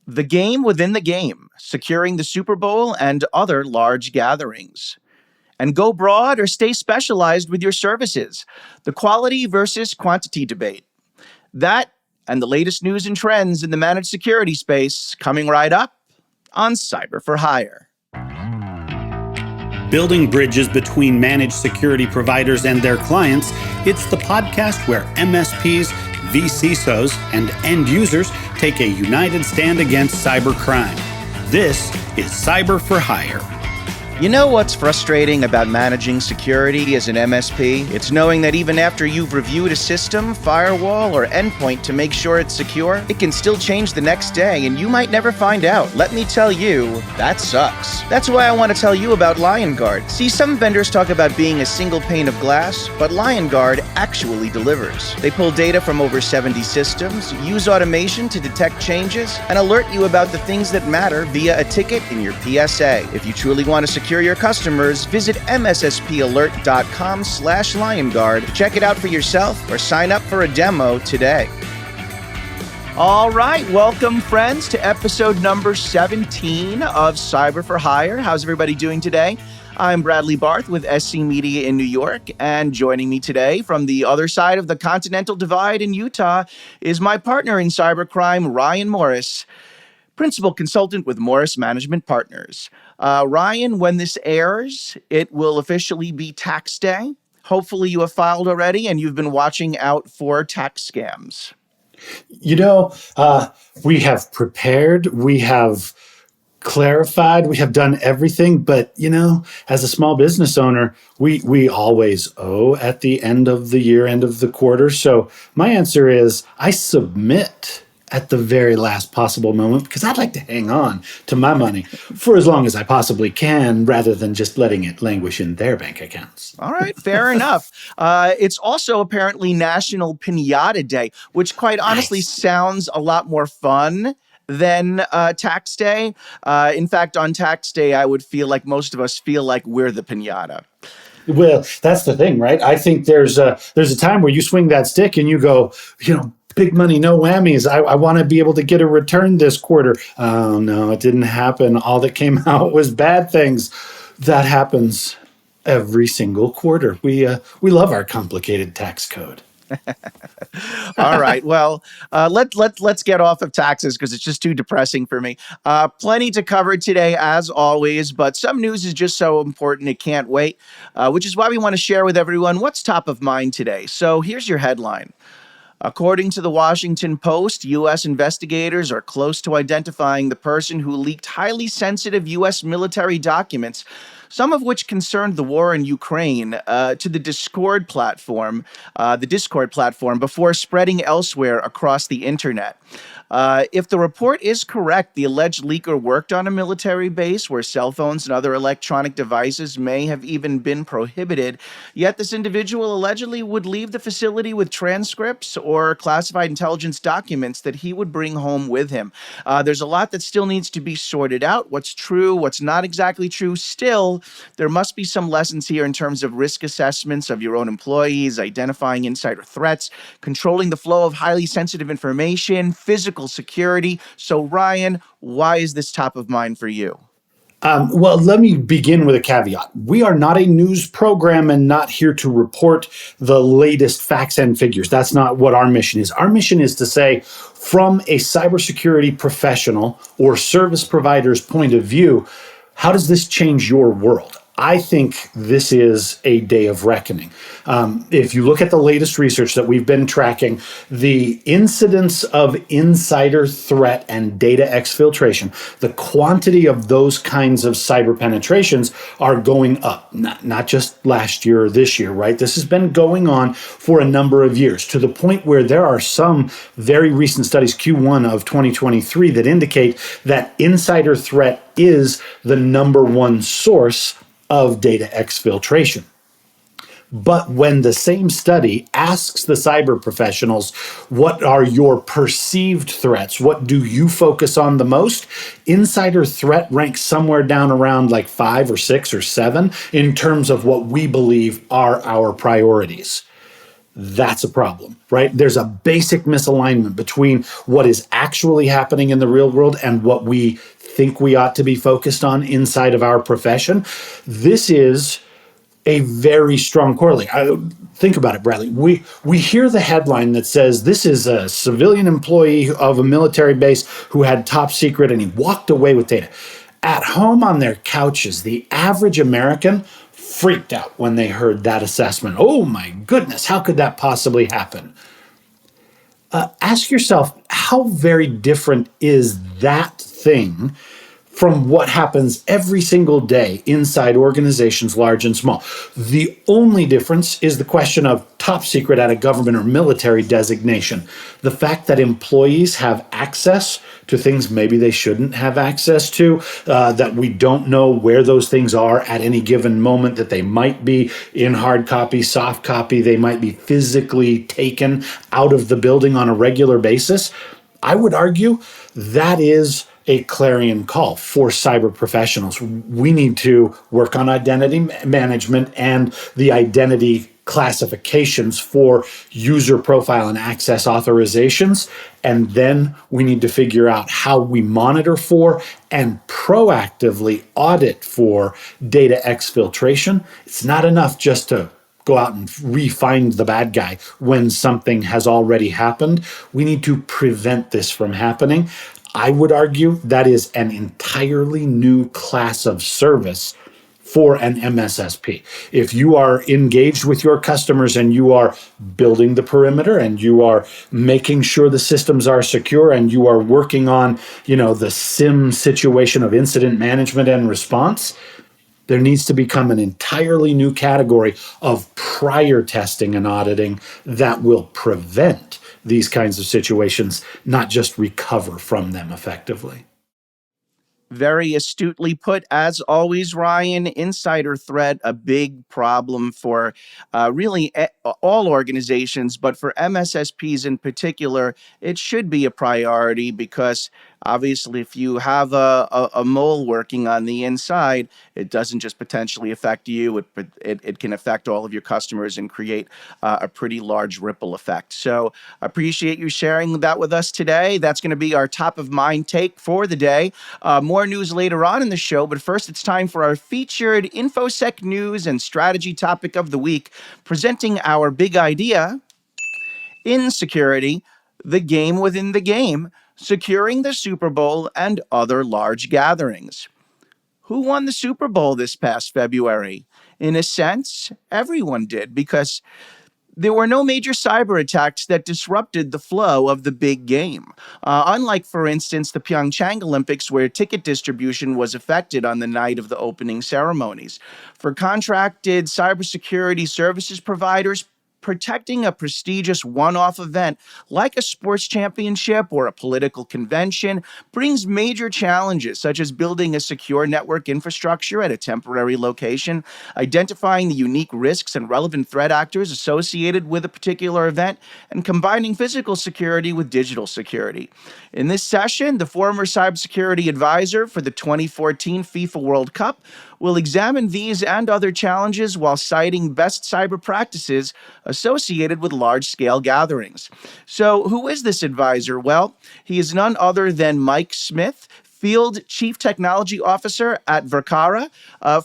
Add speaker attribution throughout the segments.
Speaker 1: The game within the game, securing the Super Bowl and other large gatherings. And go broad or stay specialized with your services. The quality versus quantity debate. That and the latest news and trends in the managed security space coming right up on Cyber for Hire.
Speaker 2: Building bridges between managed security providers and their clients, it's the podcast where MSPs, vCISOs, and end users take a united stand against cybercrime. This is Cyber for Hire.
Speaker 1: You know what's frustrating about managing security as an MSP? It's knowing that even after you've reviewed a system, firewall, or endpoint to make sure it's secure, it can still change the next day and you might never find out. Let me tell you, that sucks. That's why I want to tell you about LionGuard. See, some vendors talk about being a single pane of glass, but LionGuard actually delivers. They pull data from over 70 systems, use automation to detect changes, and alert you about the things that matter via a ticket in your PSA. If you truly want to secure your customers, visit msspalert.com/LionGuard. Check it out for yourself or sign up for a demo today. All right, welcome friends to episode number 17 of Cyber for Hire. How's everybody doing today? I'm Bradley Barth with SC Media in New York, and joining me today from the other side of the Continental Divide in Utah is my partner in cybercrime, Ryan Morris, Principal Consultant with Morris Management Partners. Ryan, when this airs, it will officially be tax day. Hopefully you have filed already and you've been watching out for tax scams.
Speaker 3: We have prepared, we have clarified, we have done everything, but as a small business owner, we always owe at the end of the year, end of the quarter. So my answer is I submit at the very last possible moment because I'd like to hang on to my money for as long as I possibly can rather than just letting it languish in their bank accounts.
Speaker 1: All right, fair enough. It's also apparently National Piñata Day, which quite honestly sounds a lot more fun than tax day. In fact, on tax day, I would feel like most of us feel like we're the piñata.
Speaker 3: Well, that's the thing, right? I think there's a time where you swing that stick and you go, big money, no whammies. I want to be able to get a return this quarter. Oh, no, it didn't happen. All that came out was bad things. That happens every single quarter. We love our complicated tax code.
Speaker 1: All right. Well, let's get off of taxes because it's just too depressing for me. Plenty to cover today, as always, but some news is just so important it can't wait, which is why we want to share with everyone what's top of mind today. So here's your headline. According to the Washington Post, U.S. investigators are close to identifying the person who leaked highly sensitive U.S. military documents, some of which concerned the war in Ukraine, to the Discord platform, before spreading elsewhere across the internet. If the report is correct, the alleged leaker worked on a military base where cell phones and other electronic devices may have even been prohibited, yet this individual allegedly would leave the facility with transcripts or classified intelligence documents that he would bring home with him. There's a lot that still needs to be sorted out. What's true, what's not exactly true. Still, there must be some lessons here in terms of risk assessments of your own employees, identifying insider threats, controlling the flow of highly sensitive information, physical security. So, Ryan, why is this top of mind for you?
Speaker 3: Well, let me begin with a caveat. We are not a news program and not here to report the latest facts and figures. That's not what our mission is. Our mission is to say, from a cybersecurity professional or service provider's point of view, how does this change your world? I think this is a day of reckoning. If you look at the latest research that we've been tracking, the incidence of insider threat and data exfiltration, the quantity of those kinds of cyber penetrations are going up, not just last year or this year, right? This has been going on for a number of years to the point where there are some very recent studies, Q1 of 2023, that indicate that insider threat is the number one source of data exfiltration. But when the same study asks the cyber professionals, what are your perceived threats? What do you focus on the most? Insider threat ranks somewhere down around like 5 or 6 or 7 in terms of what we believe are our priorities. that's a problem, right? There's a basic misalignment between what is actually happening in the real world and what we think we ought to be focused on inside of our profession. This is a very strong correlate. Think about it, Bradley. We hear the headline that says this is a civilian employee of a military base who had top secret and he walked away with data. At home on their couches, the average American freaked out when they heard that assessment. Oh my goodness, how could that possibly happen? Ask yourself, how very different is that thing from what happens every single day inside organizations, large and small? The only difference is the question of top secret at a government or military designation. The fact that employees have access to things maybe they shouldn't have access to, that we don't know where those things are at any given moment, that they might be in hard copy, soft copy, they might be physically taken out of the building on a regular basis. I would argue that is a clarion call for cyber professionals. We need to work on identity management and the identity classifications for user profile and access authorizations. And then we need to figure out how we monitor for and proactively audit for data exfiltration. It's not enough just to go out and re-find the bad guy when something has already happened. We need to prevent this from happening. I would argue that is an entirely new class of service for an MSSP. If you are engaged with your customers and you are building the perimeter and you are making sure the systems are secure and you are working on, the SIM situation of incident management and response, there needs to become an entirely new category of prior testing and auditing that will prevent these kinds of situations, not just recover from them effectively.
Speaker 1: Very astutely put, as always, Ryan. Insider threat, a big problem for really all organizations, but for MSSPs in particular, it should be a priority because obviously, if you have a mole working on the inside, it doesn't just potentially affect you, it can affect all of your customers and create a pretty large ripple effect. So appreciate you sharing that with us today. That's going to be our top of mind take for the day. More news later on in the show, but first it's time for our featured InfoSec news and strategy topic of the week, presenting our big idea in security, the game within the game, securing the Super Bowl and other large gatherings. Who won the Super Bowl this past February? In a sense, everyone did, because there were no major cyber attacks that disrupted the flow of the big game. Unlike, for instance, the Pyeongchang Olympics, where ticket distribution was affected on the night of the opening ceremonies. For contracted cybersecurity services providers, protecting a prestigious one-off event like a sports championship or a political convention brings major challenges, such as building a secure network infrastructure at a temporary location, identifying the unique risks and relevant threat actors associated with a particular event, and combining physical security with digital security. In this session, the former cybersecurity advisor for the 2014 FIFA World Cup will examine these and other challenges while citing best cyber practices associated with large-scale gatherings. So who is this advisor? Well, he is none other than Mike Smith, Field Chief Technology Officer at Verkara,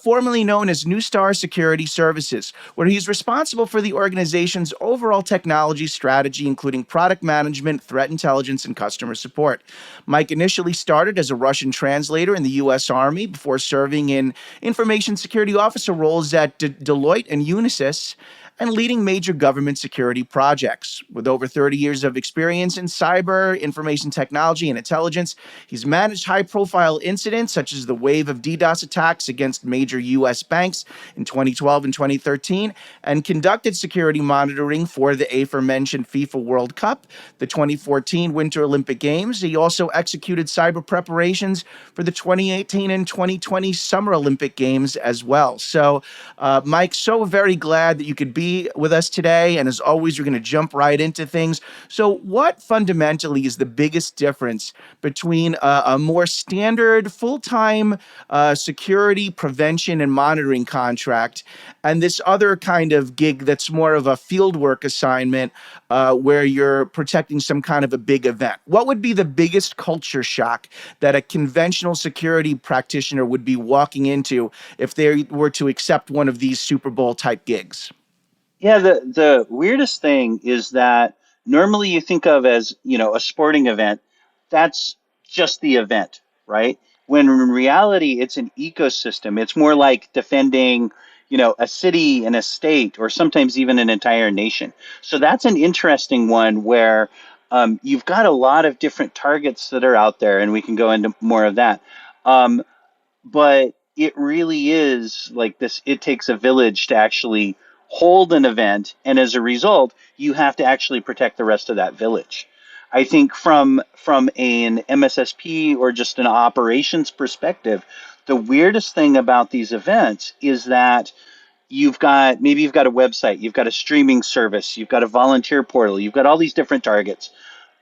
Speaker 1: formerly known as New Star Security Services, where he's responsible for the organization's overall technology strategy, including product management, threat intelligence, and customer support. Mike initially started as a Russian translator in the U.S. Army before serving in information security officer roles at Deloitte and Unisys, and leading major government security projects. With over 30 years of experience in cyber, information technology, and intelligence, he's managed high-profile incidents such as the wave of DDoS attacks against major U.S. banks in 2012 and 2013, and conducted security monitoring for the aforementioned FIFA World Cup, the 2014 Winter Olympic Games. He also executed cyber preparations for the 2018 and 2020 Summer Olympic Games as well. So, Mike, so very glad that you could be be with us today. And as always, we're going to jump right into things. So, what fundamentally is the biggest difference between a more standard full-time security prevention and monitoring contract and this other kind of gig that's more of a fieldwork assignment where you're protecting some kind of a big event? What would be the biggest culture shock that a conventional security practitioner would be walking into if they were to accept one of these Super Bowl type gigs?
Speaker 4: Yeah, the weirdest thing is that normally you think of as, a sporting event, that's just the event, right? When in reality it's an ecosystem. It's more like defending, a city and a state, or sometimes even an entire nation. So that's an interesting one where you've got a lot of different targets that are out there, and we can go into more of that. Um, but it really is like this. It takes a village to actually hold an event, and as a result you have to actually protect the rest of that village. I think from an MSSP or just an operations perspective, the weirdest thing about these events is that you've got a website, you've got a streaming service, you've got a volunteer portal, you've got all these different targets,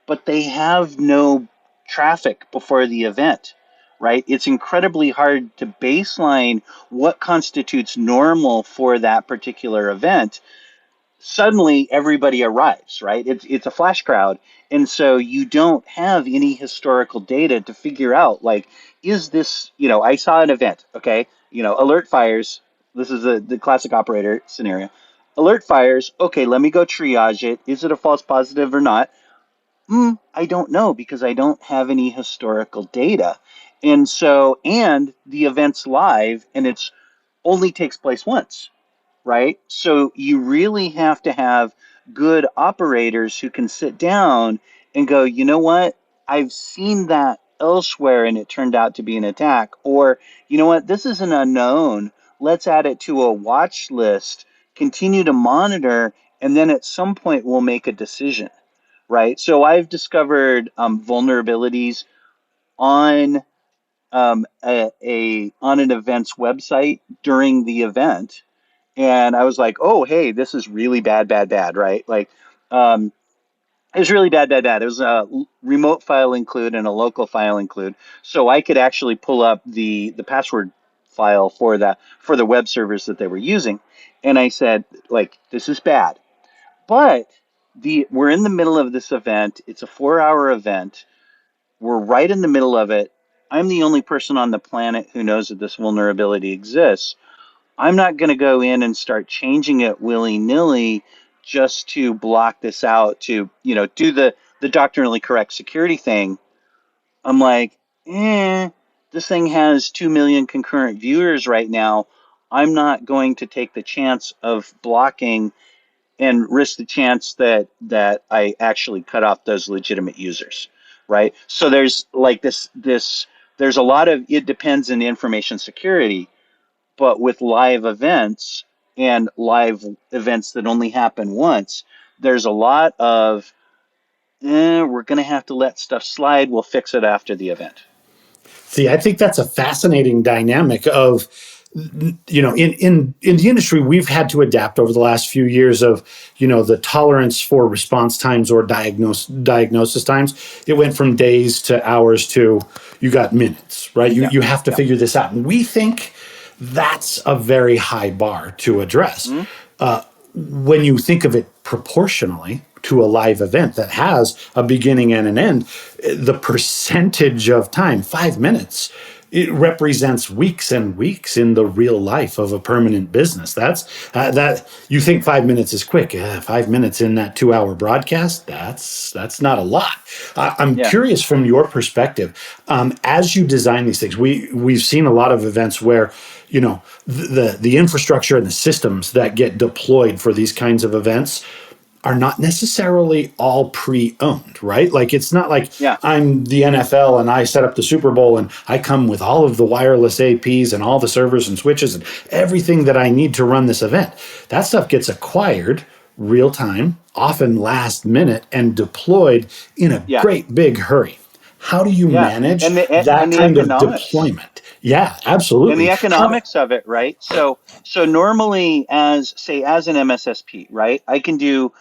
Speaker 4: but they have no traffic before the event, right? It's incredibly hard to baseline what constitutes normal for that particular event. Suddenly everybody arrives, right? It's a flash crowd. And so you don't have any historical data to figure out, like, is this, I saw an event, okay? Alert fires. This is the classic operator scenario. Alert fires. Okay, let me go triage it. Is it a false positive or not? I don't know, because I don't have any historical data. And the event's live, and it's only takes place once, right? So you really have to have good operators who can sit down and go, you know what? I've seen that elsewhere and it turned out to be an attack. Or, you know what? This is an unknown. Let's add it to a watch list, continue to monitor, and then at some point we'll make a decision, right? So I've discovered vulnerabilities on on an event's website during the event, and I was like, oh, hey, this is really bad, bad, bad, right? Like, it was really bad, bad, bad. It was a remote file include and a local file include, so I could actually pull up the password file for the web servers that they were using, and I said, like, this is bad. But we're in the middle of this event. It's a 4-hour event. We're right in the middle of it. I'm the only person on the planet who knows that this vulnerability exists. I'm not going to go in and start changing it willy-nilly just to block this out, to, do the doctrinally correct security thing. I'm like, this thing has 2 million concurrent viewers right now. I'm not going to take the chance of blocking and risk the chance that I actually cut off those legitimate users, right? So there's like this there's a lot of it depends in information security, but with live events and live events that only happen once, there's a lot of we're going to have to let stuff slide. We'll fix it after the event.
Speaker 3: See, I think that's a fascinating dynamic of, in the industry, we've had to adapt over the last few years of, the tolerance for response times or diagnosis times. It went from days to hours to you got minutes, right? You have to figure this out. And we think that's a very high bar to address. When you think of it proportionally to a live event that has a beginning and an end, the percentage of time, 5 minutes, it represents weeks and weeks in the real life of a permanent business. That's that you think 5 minutes is quick. 5 minutes in that 2-hour broadcast, that's not a lot. I'm curious from your perspective, as you design these things. We've seen a lot of events where the infrastructure and the systems that get deployed for these kinds of events are not necessarily all pre-owned, right? Like, it's not like I'm the NFL and I set up the Super Bowl and I come with all of the wireless APs and all the servers and switches and everything that I need to run this event. That stuff gets acquired real time, often last minute, and deployed in a great big hurry. How do you
Speaker 4: Yeah,
Speaker 3: manage
Speaker 4: and
Speaker 3: that
Speaker 4: the
Speaker 3: kind of
Speaker 4: economics.
Speaker 3: deployment? Yeah,
Speaker 4: And the
Speaker 3: absolutely. How,
Speaker 4: economics of it, right? So normally, as say as an MSSP, right, I can do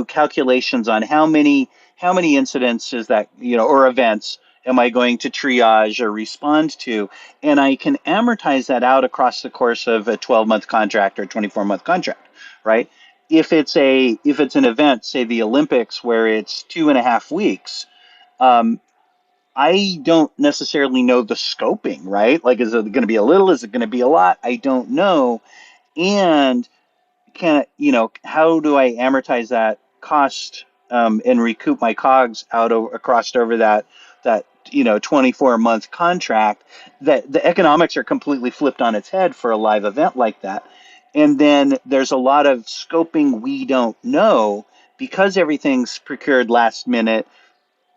Speaker 4: calculations on how many incidents is that, or events am I going to triage or respond to, and I can amortize that out across the course of a 12-month contract or 24-month contract, right? If it's an event, say the Olympics, where it's 2.5 weeks, um, I don't necessarily know the scoping, right? Like, is it going to be a little? Is it going to be a lot? I don't know. And how do I amortize that cost, and recoup my cogs across over that 24-month contract? That the economics are completely flipped on its head for a live event like that. And then there's a lot of scoping we don't know because everything's procured last minute.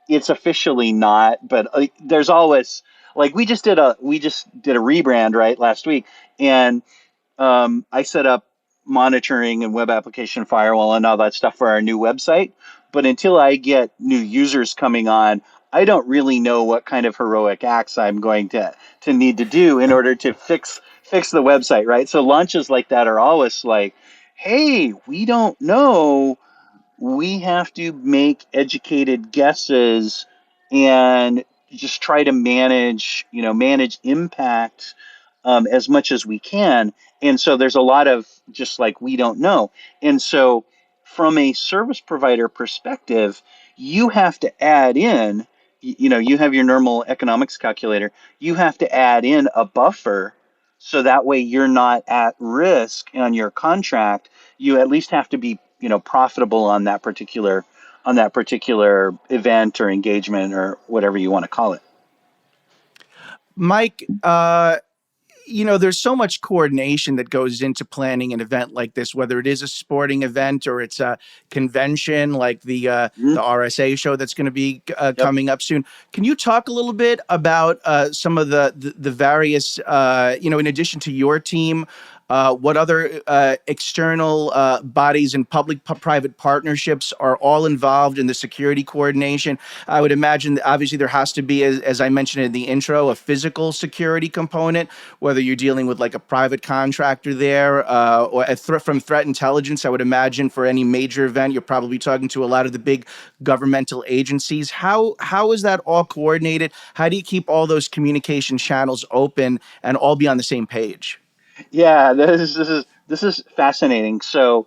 Speaker 4: It's officially not, but there's always, like, we just did a rebrand right last week, and I set up monitoring and web application firewall and all that stuff for our new website. But until I get new users coming on, I don't really know what kind of heroic acts I'm going to need to do in order to fix the website, right? So launches like that are always like, hey, we don't know, we have to make educated guesses and just try to manage impact, as much as we can. And so there's a lot of just like we don't know. And so from a service provider perspective, you have to add in, you have your normal economics calculator, you have to add in a buffer, so that way you're not at risk on your contract. You at least have to be, profitable on that particular event or engagement or whatever you want to call it.
Speaker 1: Mike, there's so much coordination that goes into planning an event like this, whether it is a sporting event or it's a convention like the
Speaker 4: Mhm.
Speaker 1: RSA show that's going to be
Speaker 4: Yep.
Speaker 1: coming up soon. Can you talk a little bit about some of the various, in addition to your team, what other external bodies and public-private partnerships are all involved in the security coordination? I would imagine that obviously there has to be, as I mentioned in the intro, a physical security component, whether you're dealing with like a private contractor there, or from threat intelligence. I would imagine for any major event, you're probably talking to a lot of the big governmental agencies. How is that all coordinated? How do you keep all those communication channels open and all be on the same page?
Speaker 4: Yeah, this is fascinating. So,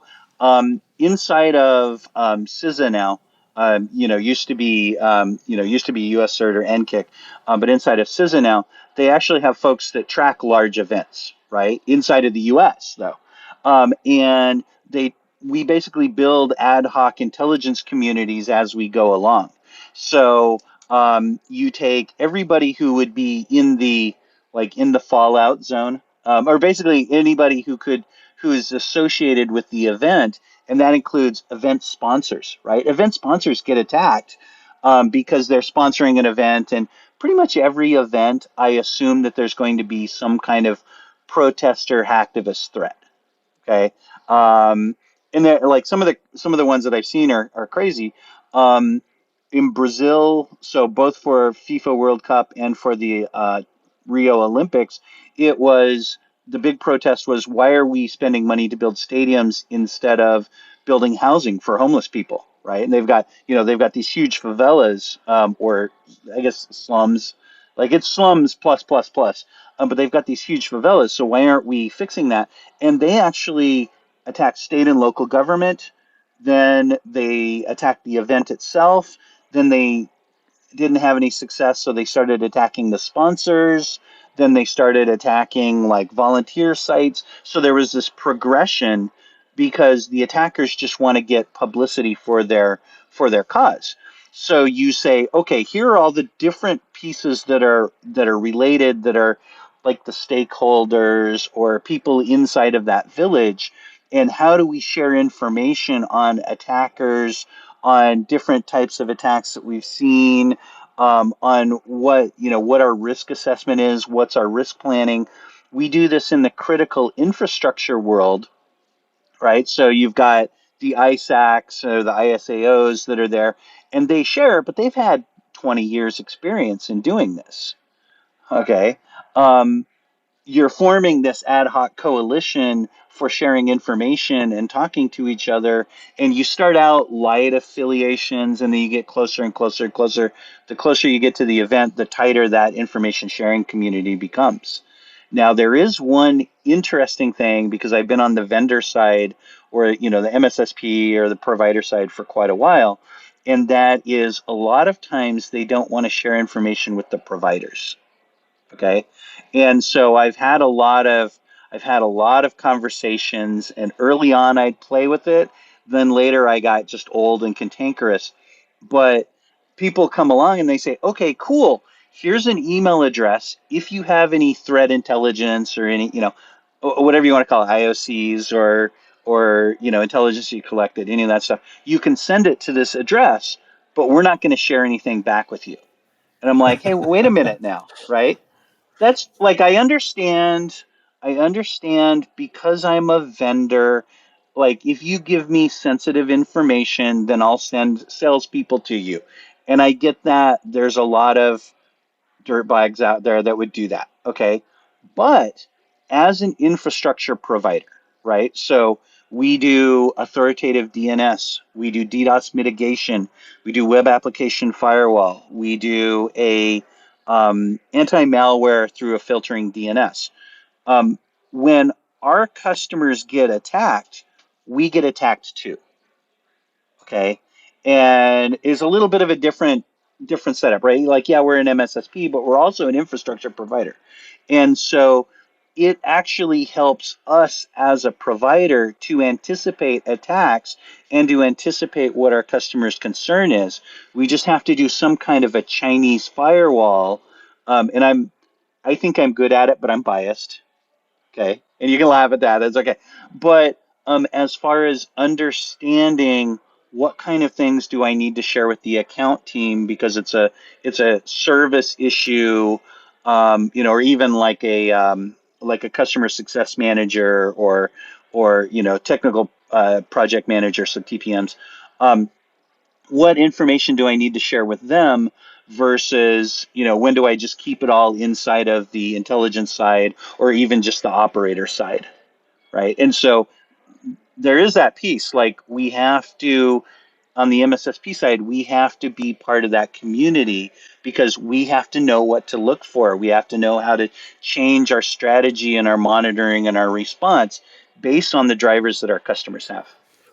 Speaker 4: inside of CISA now, used to be US CERT or NKIC, but inside of CISA now, they actually have folks that track large events, right? Inside of the US though, and we basically build ad hoc intelligence communities as we go along. So, you take everybody who would be in the fallout zone, or basically anybody who is associated with the event, and that includes event sponsors, right? Event sponsors get attacked, because they're sponsoring an event, and pretty much every event, I assume that there's going to be some kind of protester hacktivist threat. Okay. Um, and they're like some of the ones that I've seen are crazy. Um, in Brazil, so both for FIFA World Cup and for the Rio Olympics, it was the big protest was, why are we spending money to build stadiums instead of building housing for homeless people, right? And they've got these huge favelas, or I guess slums, like it's slums plus plus plus, but they've got these huge favelas. So why aren't we fixing that? And they actually attacked state and local government. Then they attacked the event itself. Then they didn't have any success, so they started attacking the sponsors. Then they started attacking like volunteer sites. So there was this progression because the attackers just want to get publicity for their cause. So you say, okay, here are all the different pieces that are related, that are like the stakeholders or people inside of that village, and how do we share information on attackers, on different types of attacks that we've seen, on what our risk assessment is, what's our risk planning. We do this in the critical infrastructure world, right? So you've got the ISACs or the ISAOs that are there, and they share, but they've had 20 years experience in doing this. Okay. Um, you're forming this ad hoc coalition for sharing information and talking to each other. And you start out light affiliations, and then you get closer and closer and closer. The closer you get to the event, the tighter that information sharing community becomes. Now, there is one interesting thing, because I've been on the vendor side, or the MSSP or the provider side, for quite a while, and that is, a lot of times they don't want to share information with the providers. Okay. And so I've had a lot of conversations, and early on I'd play with it. Then later I got just old and cantankerous. But people come along and they say, okay, cool. Here's an email address. If you have any threat intelligence, or any, whatever you want to call it, IOCs, or intelligence you collected, any of that stuff, you can send it to this address, but we're not going to share anything back with you. And I'm like, hey, wait a minute now, right? That's like, I understand because I'm a vendor. Like, if you give me sensitive information, then I'll send salespeople to you. And I get that there's a lot of dirtbags out there that would do that. Okay. But as an infrastructure provider, right? So we do authoritative DNS, we do DDoS mitigation, we do web application firewall, we do a anti-malware through a filtering DNS. When our customers get attacked, we get attacked too. Okay, and is a little bit of a different setup, right? Like, yeah, we're an MSSP, but we're also an infrastructure provider, and so it actually helps us as a provider to anticipate attacks and to anticipate what our customer's concern is. We just have to do some kind of a Chinese firewall, and I think I'm good at it, but I'm biased. Okay, and you can laugh at that. That's okay. But as far as understanding what kind of things do I need to share with the account team, because it's a service issue, or even like a customer success manager, or technical project manager, so TPMs. What information do I need to share with them versus, when do I just keep it all inside of the intelligence side, or even just the operator side, right? And so there is that piece. Like, we have to, on the MSSP side, we have to be part of that community, because we have to know what to look for. We have to know how to change our strategy and our monitoring and our response based on the drivers that our customers have.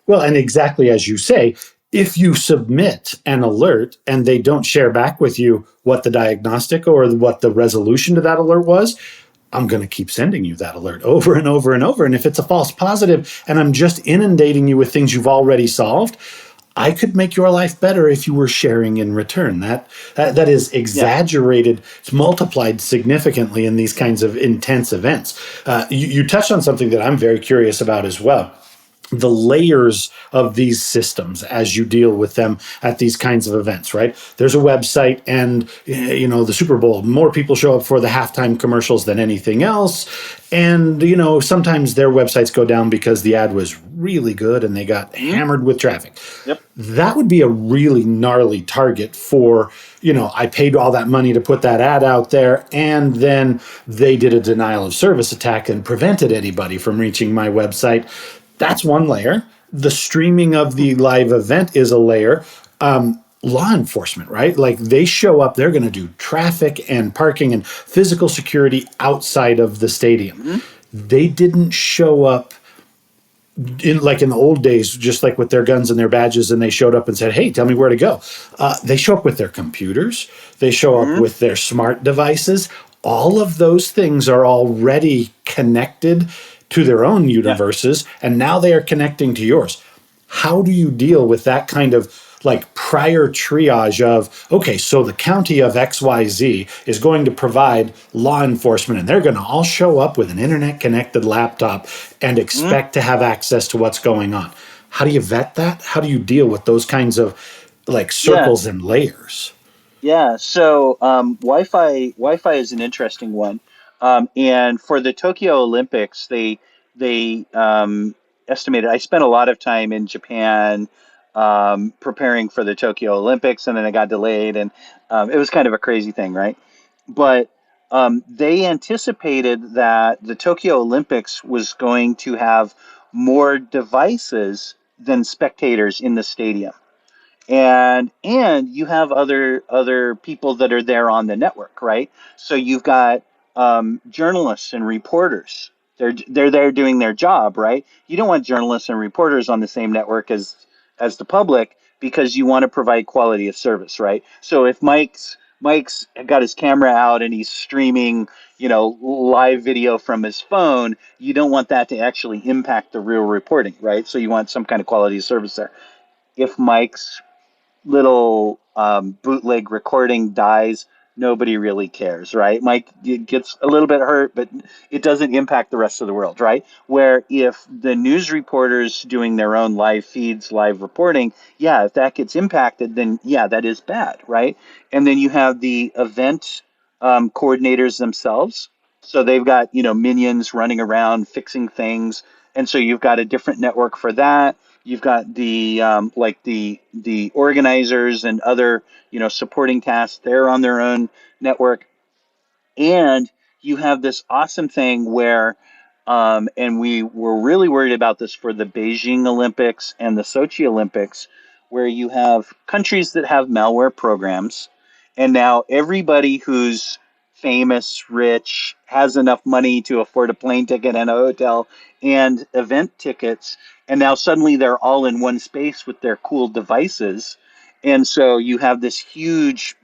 Speaker 3: Well, and exactly as you say, if you submit an alert and they don't share back with you what the diagnostic or what the resolution to that alert was, I'm going to keep sending you that alert over and over and over. And if it's a false positive and I'm just inundating you with things you've already solved, I could make your life better if you were sharing in return. That is
Speaker 4: Yeah.
Speaker 3: exaggerated. It's multiplied significantly in these kinds of intense events. You touched on something that I'm very curious about as well: the layers of these systems as you deal with them at these kinds of events, right? There's a website, and the Super Bowl, more people show up for the halftime commercials than anything else. And sometimes their websites go down because the ad was really good and they got
Speaker 4: Mhm.
Speaker 3: hammered with traffic.
Speaker 4: Yep.
Speaker 3: That would be a really gnarly target for, I paid all that money to put that ad out there, and then they did a denial of service attack and prevented anybody from reaching my website. That's one layer. The streaming of the live event is a layer. Law enforcement, right? Like, they show up, they're going to do traffic and parking and physical security outside of the stadium.
Speaker 4: Mhm.
Speaker 3: They didn't show up in the old days, just like with their guns and their badges, and they showed up and said, "Hey, tell me where to go." They show up with their computers. They show up
Speaker 4: Mhm.
Speaker 3: with their smart devices. All of those things are already connected to their own
Speaker 4: Yeah.
Speaker 3: universes, and now they are connecting to yours. How do you deal with that kind of like prior triage of, okay, so the county of XYZ is going to provide law enforcement, and they're going to all show up with an internet connected laptop and
Speaker 4: Mhm.
Speaker 3: expect to have access to what's going on? How do you vet that? How do you deal with those kinds of like
Speaker 4: Yeah.
Speaker 3: circles and layers?
Speaker 4: Yeah, so Wi-Fi is an interesting one, and for the Tokyo Olympics, they estimated. I spent a lot of time in Japan, preparing for the Tokyo Olympics, and then it got delayed, and it was kind of a crazy thing, right? But they anticipated that the Tokyo Olympics was going to have more devices than spectators in the stadium, and you have other people that are there on the network, right? So you've got journalists and reporters. They're there doing their job, right? You don't want journalists and reporters on the same network as the public, because you want to provide quality of service, right? So if Mike's got his camera out and he's streaming, live video from his phone, you don't want that to actually impact the real reporting, right? So you want some kind of quality of service there. If Mike's little bootleg recording dies, nobody really cares, right? Mike gets a little bit hurt, but it doesn't impact the rest of the world, right? Where if the news reporters doing their own live feeds, live reporting, yeah, if that gets impacted, then yeah, that is bad, right? And then you have the event coordinators themselves. So they've got, minions running around fixing things. And so you've got a different network for that. You've got the like the organizers and other supporting tasks. They're on their own network, and you have this awesome thing where, and we were really worried about this for the Beijing Olympics and the Sochi Olympics, where you have countries that have malware programs, and now everybody who's famous, rich, has enough money to afford a plane ticket and a hotel and event tickets, and now suddenly they're all in one space with their cool devices. And so you have this huge,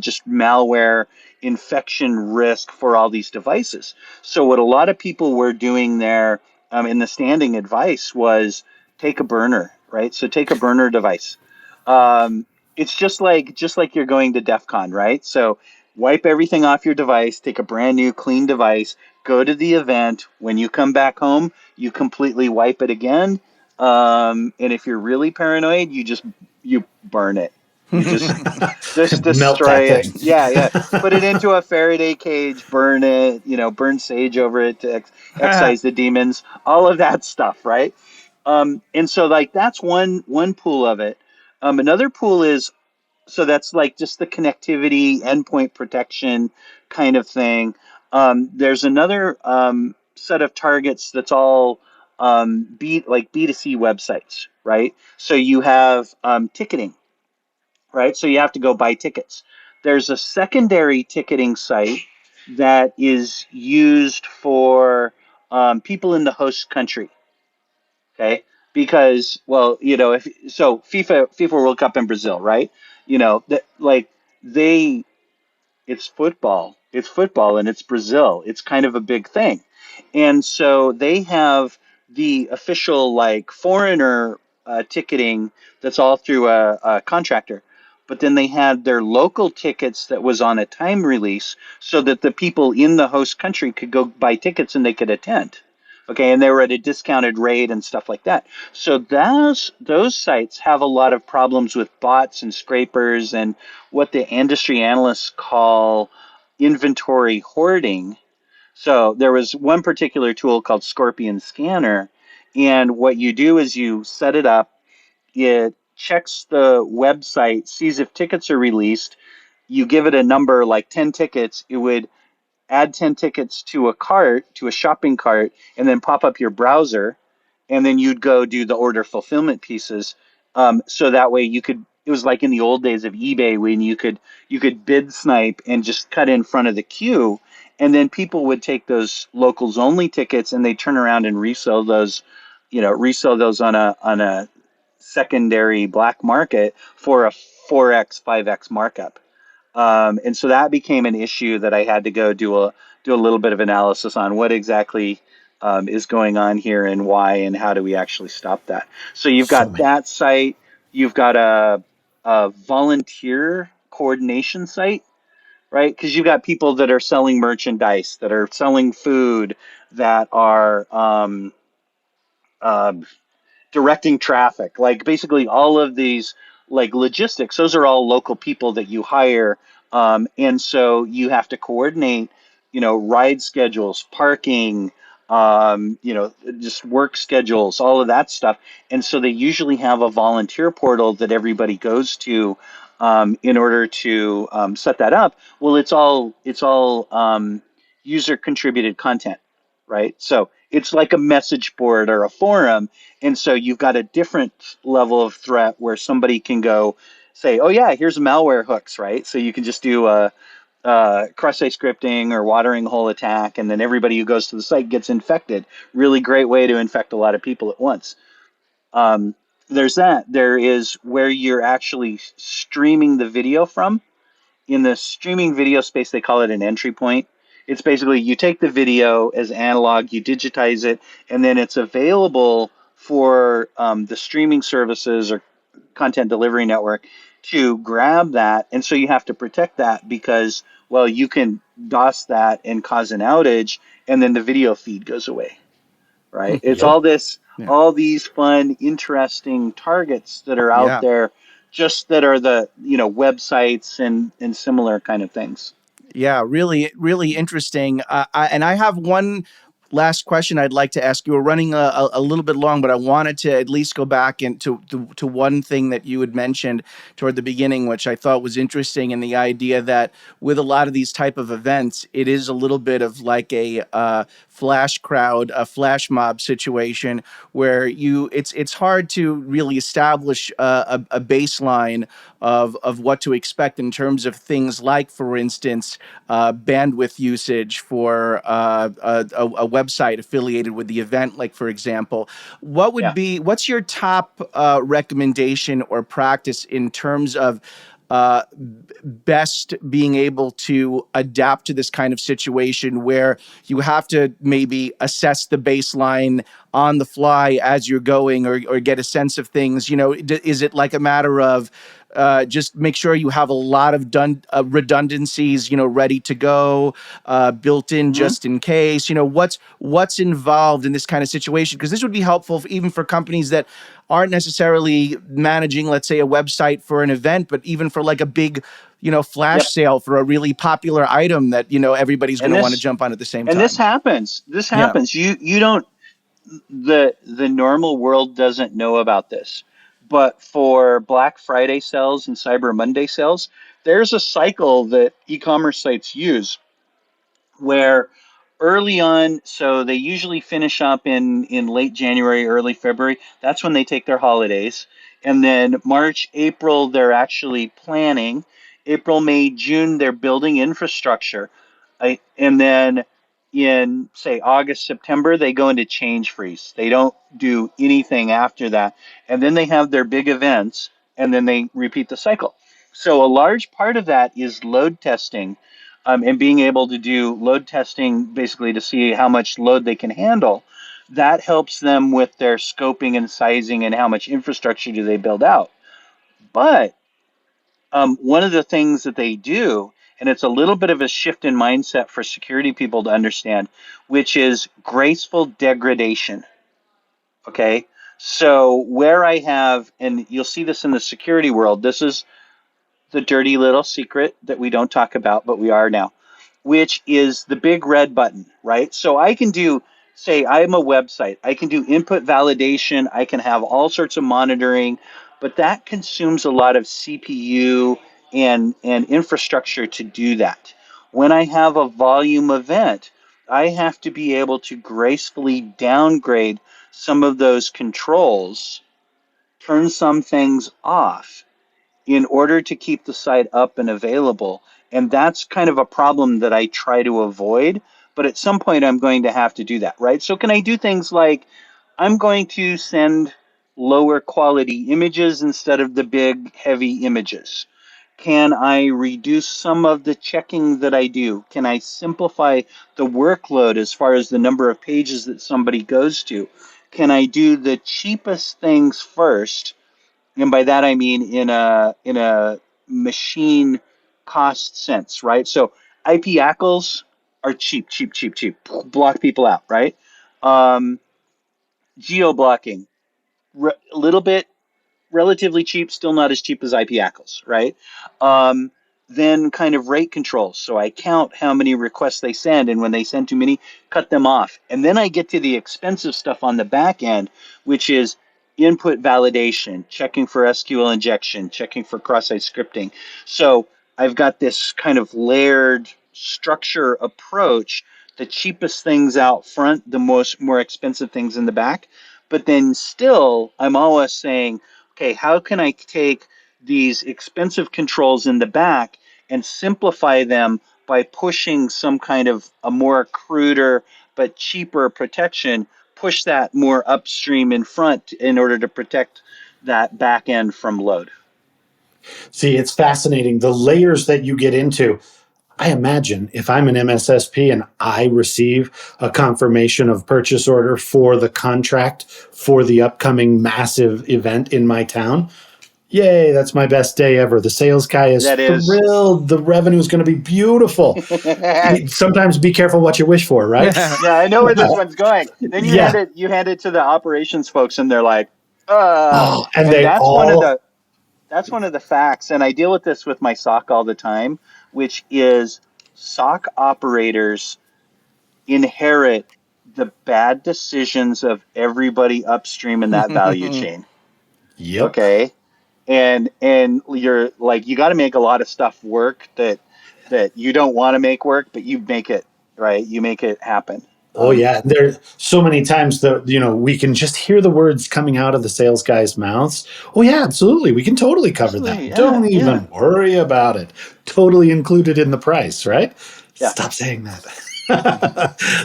Speaker 4: just malware infection risk for all these devices. So what a lot of people were doing there, in the standing advice, was take a burner, right? So take a burner device. It's just like you're going to DEF CON, right? So wipe everything off your device, take a brand new clean device, go to the event. When you come back home, you completely wipe it again. And if you're really paranoid, you burn it. You just
Speaker 3: Melt that
Speaker 4: destroy it.
Speaker 3: thing.
Speaker 4: Yeah, yeah. Put it into a Faraday cage, burn it, burn sage over it to excise the demons, all of that stuff, right? And so like that's one pool of it. Another pool is, so that's like just the connectivity, endpoint protection kind of thing. There's another set of targets that's all B2C websites, right? So you have ticketing, right? So you have to go buy tickets. There's a secondary ticketing site that is used for people in the host country. Okay, because well, if so, FIFA World Cup in Brazil, right? That like they it's football and it's Brazil. It's kind of a big thing. And so they have the official like foreigner ticketing that's all through a contractor. But then they had their local tickets that was on a time release so that the people in the host country could go buy tickets and they could attend. Okay, and they were at a discounted rate and stuff like that. So those sites have a lot of problems with bots and scrapers and what the industry analysts call inventory hoarding. So there was one particular tool called Scorpion Scanner, and what you do is you set it up, it checks the website, sees if tickets are released. You give it a number like 10 tickets, it would add 10 tickets to a cart, to a shopping cart, and then pop up your browser, and then you'd go do the order fulfillment pieces. So that way it was like in the old days of eBay when you could bid snipe and just cut in front of the queue, and then people would take those locals only tickets and they turn around and resell those on a secondary black market for a 4x 5x markup. And so that became an issue that I had to go do a little bit of analysis on what exactly is going on here and why and how do we actually stop that. So you've
Speaker 3: So
Speaker 4: got
Speaker 3: many.
Speaker 4: that site, you've got a volunteer coordination site, right? Because you've got people that are selling merchandise, that are selling food, that are uh, directing traffic, like basically all of these like logistics. Those are all local people that you hire, and so you have to coordinate, ride schedules, parking, just work schedules, all of that stuff. And so they usually have a volunteer portal that everybody goes to in order to set that up. Well, it's all user contributed content, right? So it's like a message board or a forum. And so you've got a different level of threat where somebody can go say, oh, yeah, here's malware hooks, right? So you can just do a cross-site scripting or watering hole attack, and then everybody who goes to the site gets infected. Really great way to infect a lot of people at once. Um, there's that. There is where you're actually streaming the video from. In the streaming video space, they call it an entry point. It's basically you take the video as analog, you digitize it, and then it's available for the streaming services or content delivery network to grab that. And so you have to protect that because, well, you can DOS that and cause an outage, and then the video feed goes away, right? It's
Speaker 3: Yep.
Speaker 1: Yeah.
Speaker 4: all these fun, interesting targets that are out
Speaker 1: Yeah.
Speaker 4: there, just that are the websites and similar kind of things.
Speaker 1: Yeah, really, really interesting. And I have one last question I'd like to ask you. We're running a little bit long, but I wanted to at least go back to one thing that you had mentioned toward the beginning, which I thought was interesting, and the idea that with a lot of these type of events, it is a little bit of like a flash crowd, a flash mob situation where it's hard to really establish a baseline of what to expect in terms of things like, for instance, bandwidth usage for a website affiliated with the event. Like, for example,
Speaker 4: Yeah.
Speaker 1: what's your top recommendation or practice in terms of best being able to adapt to this kind of situation where you have to maybe assess the baseline on the fly as you're going, or get a sense of things? Is it like a matter of just make sure you have a lot of redundancies, ready to go, built in
Speaker 4: Hmm.
Speaker 1: just in case? What's involved in this kind of situation? Because this would be helpful even for companies that aren't necessarily managing, let's say, a website for an event, but even for like a big, flash
Speaker 4: Yep.
Speaker 1: sale for a really popular item that everybody's going
Speaker 4: And
Speaker 1: to want to
Speaker 4: this
Speaker 1: jump on at the same
Speaker 4: and this
Speaker 1: time.
Speaker 4: happens. This
Speaker 1: Yeah.
Speaker 4: happens. You don't the normal world doesn't know about this. But for Black Friday sales and Cyber Monday sales, there's a cycle that e-commerce sites use where early on, so they usually finish up in late January, early February. That's when they take their holidays. And then March, April, they're actually planning. April, May, June, they're building infrastructure. And then in, say, August, September, they go into change freeze. They don't do anything after that. And then they have their big events, and then they repeat the cycle. So a large part of that is load testing, and being able to do load testing basically to see how much load they can handle. That helps them with their scoping and sizing and how much infrastructure do they build out. But one of the things that they do, and it's a little bit of a shift in mindset for security people to understand, which is graceful degradation. Okay. So, where I have, and you'll see this in the security world, this is the dirty little secret that we don't talk about, but we are now, which is the big red button, right? So I can do, say, I'm a website, I can do input validation, I can have all sorts of monitoring, but that consumes a lot of CPU and infrastructure to do that. When I have a volume event, I have to be able to gracefully downgrade some of those controls, turn some things off in order to keep the site up and available. And that's kind of a problem that I try to avoid. But at some point, I'm going to have to do that, right? So, can I do things like I'm going to send lower quality images instead of the big, heavy images? Can I reduce some of the checking that I do? Can I simplify the workload as far as the number of pages that somebody goes to? Can I do the cheapest things first, and by that I mean in a machine cost sense, right? So IP ACLs are cheap, cheap, cheap, cheap. Block people out, right? Um, Geo blocking, a little bit relatively cheap, still not as cheap as IP ACLs, right? Um, then kind of rate controls. So I count how many requests they send, and when they send too many, cut them off. And then I get to the expensive stuff on the back end, which is input validation, checking for SQL injection, checking for cross-site scripting. So I've got this kind of layered structure approach, the cheapest things out front, the more expensive things in the back. But then still, I'm always saying, okay, how can I take these expensive controls in the back and simplify them by pushing some kind of a more cruder but cheaper protection, push that more upstream in front in order to protect that back end from load.
Speaker 3: See, it's fascinating the layers that you get into. I imagine if I'm an MSSP and I receive a confirmation of purchase order for the contract for the upcoming massive event in my town, yay, that's my best day ever. The sales guy is
Speaker 4: That is.
Speaker 3: thrilled. The revenue is going to be beautiful. Sometimes be careful what you wish for, right?
Speaker 4: Yeah, I know where this one's going. Then
Speaker 3: Yeah.
Speaker 4: you hand it to the operations folks, and they're like,
Speaker 3: Oh, and
Speaker 4: and
Speaker 3: they all,
Speaker 4: that's one of the facts. And I deal with this with my SOC all the time, which is SOC operators inherit the bad decisions of everybody upstream in that value chain.
Speaker 3: yep.
Speaker 4: Okay, and you're like, you got to make a lot of stuff work that you don't want to make work, but you make it right. You make it happen.
Speaker 3: Oh yeah, there so many times that we can just hear the words coming out of the sales guys' mouths. Oh yeah, absolutely, we can totally cover
Speaker 4: Absolutely,
Speaker 3: that.
Speaker 4: yeah,
Speaker 3: Don't
Speaker 4: yeah,
Speaker 3: even worry about it. Totally included in the price, right?
Speaker 4: yeah.
Speaker 3: Stop saying that.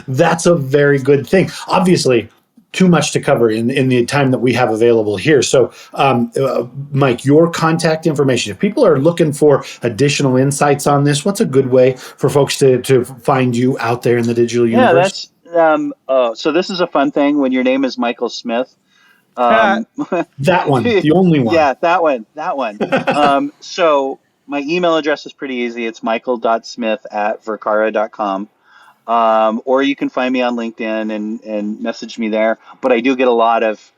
Speaker 3: That's a very good thing. Obviously, too much to cover in the time that we have available here. So, Mike, your contact information. If people are looking for additional insights on this, what's a good way for folks to find you out there in the digital
Speaker 4: Yeah,
Speaker 3: universe?
Speaker 4: that's so this is a fun thing when your name is Michael Smith. Um,
Speaker 3: That one, the only one.
Speaker 4: yeah, that one. So my email address is pretty easy. It's michael.smith@verkara.com. Or you can find me on LinkedIn and message me there. But I do get a lot of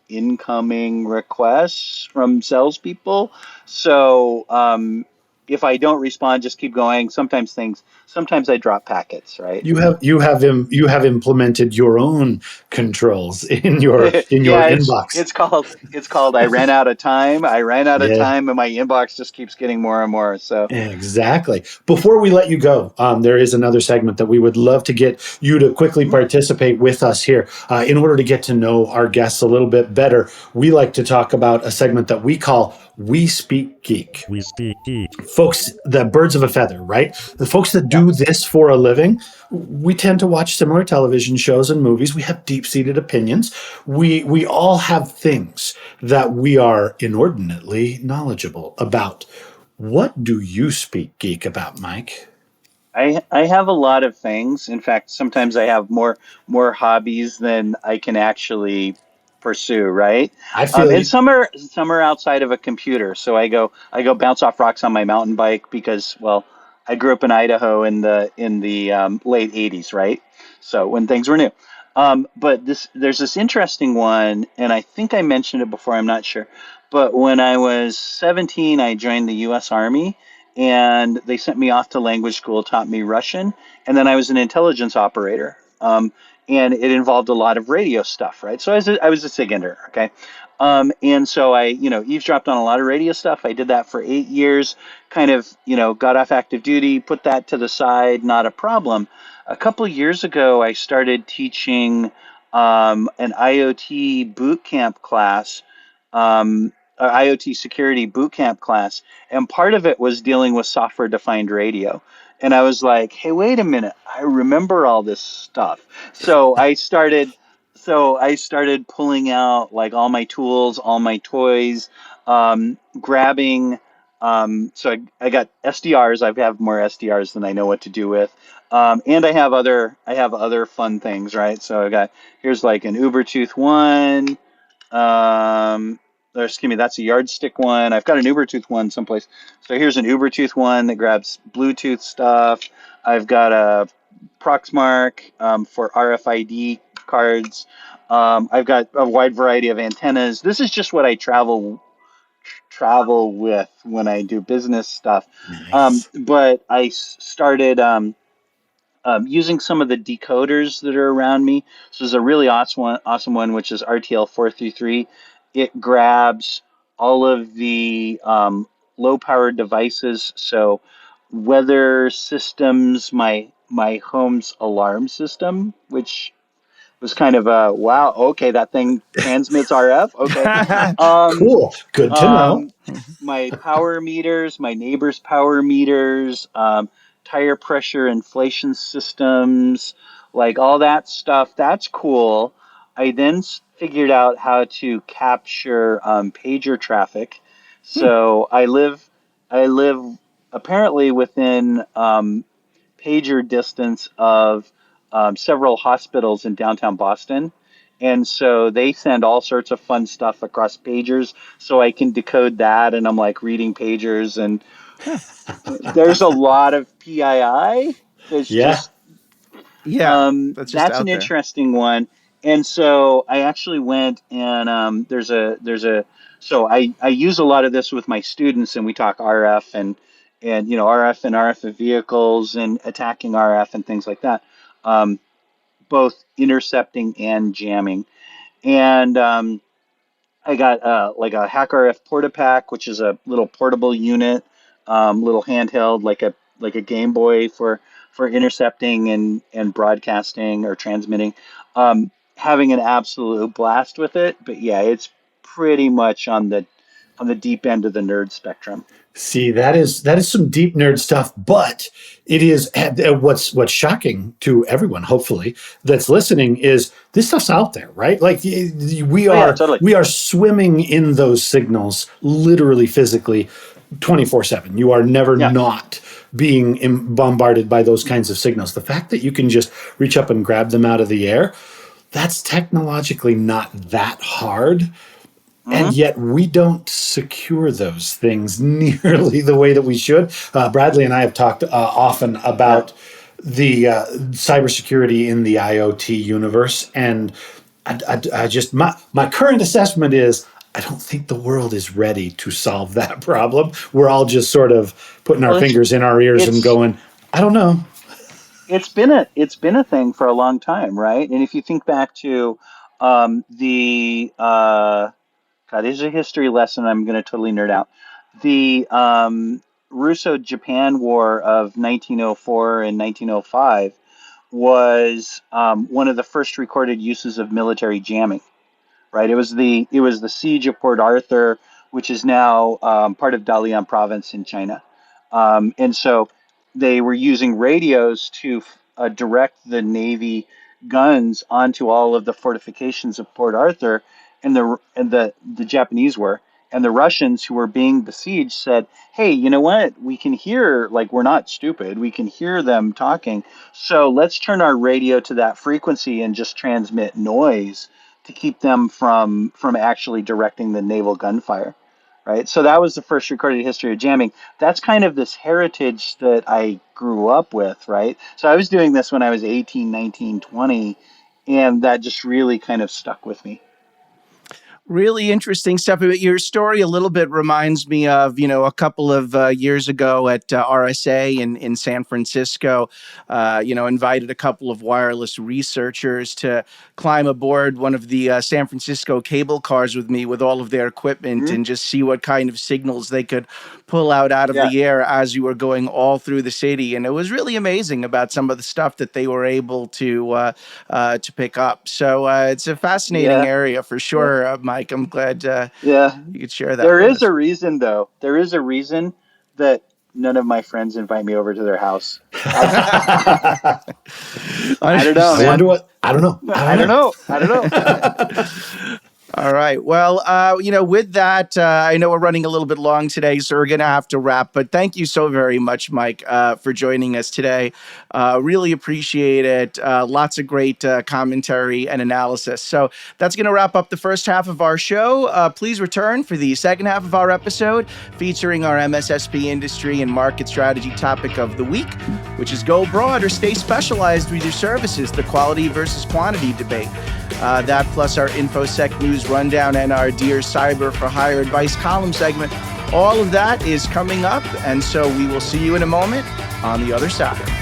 Speaker 4: incoming requests from salespeople. So if I don't respond, just keep going. Sometimes I drop packets, right?
Speaker 3: You have implemented your own controls in your
Speaker 4: Yeah,
Speaker 3: inbox.
Speaker 4: it's called I ran out of time. I ran out of
Speaker 3: Yeah.
Speaker 4: time, and my inbox just keeps getting more and more. So
Speaker 3: Exactly. Before we let you go, there is another segment that we would love to get you to quickly participate with us here. In order to get to know our guests a little bit better, we like to talk about a segment that we call We Speak Geek.
Speaker 5: We speak geek.
Speaker 3: Folks, the birds of a feather, right? The folks that
Speaker 4: yeah,
Speaker 3: do this for a living, we tend to watch similar television shows and movies. We have deep-seated opinions. We all have things that we are inordinately knowledgeable about. What do you speak geek about, Mike?
Speaker 4: I have a lot of things. In fact, sometimes I have more hobbies than I can actually pursue, right?
Speaker 3: I feel
Speaker 4: And
Speaker 3: you.
Speaker 4: some are outside of a computer. So I go bounce off rocks on my mountain bike because, well, I grew up in Idaho in the late '80s, right? So when things were new. But there's this interesting one, and I think I mentioned it before. I'm not sure, but when I was 17, I joined the U.S. Army, and they sent me off to language school, taught me Russian, and then I was an intelligence operator. And it involved a lot of radio stuff, right? So I was a SIGINTer, okay? And so I, eavesdropped on a lot of radio stuff. I did that for 8 years, kind of, got off active duty, put that to the side, not a problem. A couple of years ago, I started teaching an IoT boot camp class, IoT security boot camp class, and part of it was dealing with software defined radio. And I was like, hey, wait a minute, I remember all this stuff. So I started pulling out like all my tools, all my toys, grabbing. So I got SDRs. I have more SDRs than I know what to do with, and I have other fun things, right? So I got, here's like an Ubertooth one. Or excuse me, that's a yardstick one. I've got an Ubertooth one someplace. So here's an Ubertooth one that grabs Bluetooth stuff. I've got a Proxmark for RFID cards. I've got a wide variety of antennas. This is just what I travel with when I do business stuff.
Speaker 3: Nice.
Speaker 4: But I started using some of the decoders that are around me. So there's a really awesome one, which is RTL 433. It grabs all of the low powered devices. So weather systems, my home's alarm system, which was kind of a wow. Okay, that thing transmits RF. Okay, um,
Speaker 3: Cool. Good to know.
Speaker 4: um, my power meters, my neighbor's power meters, tire pressure inflation systems, like all that stuff. That's cool. I then figured out how to capture pager traffic. So I live apparently within pager distance of several hospitals in downtown Boston. And so they send all sorts of fun stuff across pagers so I can decode that. And I'm like reading pagers, and there's a lot of PII that's
Speaker 3: Yeah.
Speaker 4: just,
Speaker 1: Yeah, that's just
Speaker 4: that's an
Speaker 1: out there.
Speaker 4: interesting one. And so I actually went and so I use a lot of this with my students, and we talk RF and RF and RF of vehicles and attacking RF and things like that, both intercepting and jamming. And I got like a HackRF PortaPack, which is a little portable unit, little handheld, like a Game Boy for intercepting and broadcasting or transmitting. Having an absolute blast with it, but yeah, it's pretty much on the deep end of the nerd spectrum.
Speaker 3: See, that is some deep nerd stuff, but it is what's shocking to everyone, hopefully, that's listening is this stuff's out there, right? Like we
Speaker 4: Oh yeah,
Speaker 3: are
Speaker 4: totally.
Speaker 3: we are swimming in those signals, literally, physically, 24/7. You are never
Speaker 4: Yeah.
Speaker 3: not being bombarded by those kinds of signals. The fact that you can just reach up and grab them out of the air, that's technologically not that hard. And
Speaker 4: Hmm.
Speaker 3: yet we don't secure those things nearly the way that we should. Bradley and I have talked often
Speaker 4: Yeah.
Speaker 3: about the cybersecurity in the IoT universe, and I just my current assessment is I don't think the world is ready to solve that problem. We're all just sort of putting our
Speaker 4: Well,
Speaker 3: fingers in our ears and
Speaker 4: it's
Speaker 3: going, I don't know.
Speaker 4: it's been a thing for a long time, right? And if you think back to the God, this is a history lesson. I'm going to totally nerd out. The Russo-Japan War of 1904 and 1905 was one of the first recorded uses of military jamming, right? It was the siege of Port Arthur, which is now part of Dalian province in China, and so they were using radios to direct the Navy guns onto all of the fortifications of Port Arthur, and the Japanese were. And the Russians who were being besieged said, "Hey, you know what? We can hear, like, we're not stupid. We can hear them talking. So let's turn our radio to that frequency and just transmit noise to keep them from actually directing the naval gunfire." Right? So that was the first recorded history of jamming. That's kind of this heritage that I grew up with, right? So I was doing this when I was 18, 19, 20, and that just really kind of stuck with me.
Speaker 1: Really interesting stuff. Your story a little bit reminds me of, a couple of years ago at RSA in San Francisco, invited a couple of wireless researchers to climb aboard one of the San Francisco cable cars with me with all of their equipment
Speaker 4: Hmm.
Speaker 1: and just see what kind of signals they could pull out of
Speaker 4: Yeah.
Speaker 1: the air as you were going all through the city. And it was really amazing about some of the stuff that they were able to pick up. So it's a fascinating
Speaker 4: Yeah.
Speaker 1: area for
Speaker 4: Yeah.
Speaker 1: sure, Mike. I'm glad
Speaker 4: Yeah.
Speaker 1: you could share that
Speaker 4: There
Speaker 1: with
Speaker 4: is
Speaker 1: us.
Speaker 4: a reason, though. There is a reason that none of my friends invite me over to their house. That's, I don't know,
Speaker 3: I
Speaker 4: man.
Speaker 3: wonder what, I don't know. I
Speaker 4: I don't
Speaker 3: don't
Speaker 4: know. I don't know.
Speaker 3: know.
Speaker 1: All right. Well, with that, I know we're running a little bit long today, so we're going to have to wrap. But thank you so very much, Mike, for joining us today. Really appreciate it. Lots of great commentary and analysis. So that's going to wrap up the first half of our show. Please return for the second half of our episode featuring our MSSP industry and market strategy topic of the week, which is go broad or stay specialized with your services, the quality versus quantity debate. That plus our InfoSec News Rundown and our Dear Cyber for Hire Advice column segment. All of that is coming up, and so we will see you in a moment on the other side.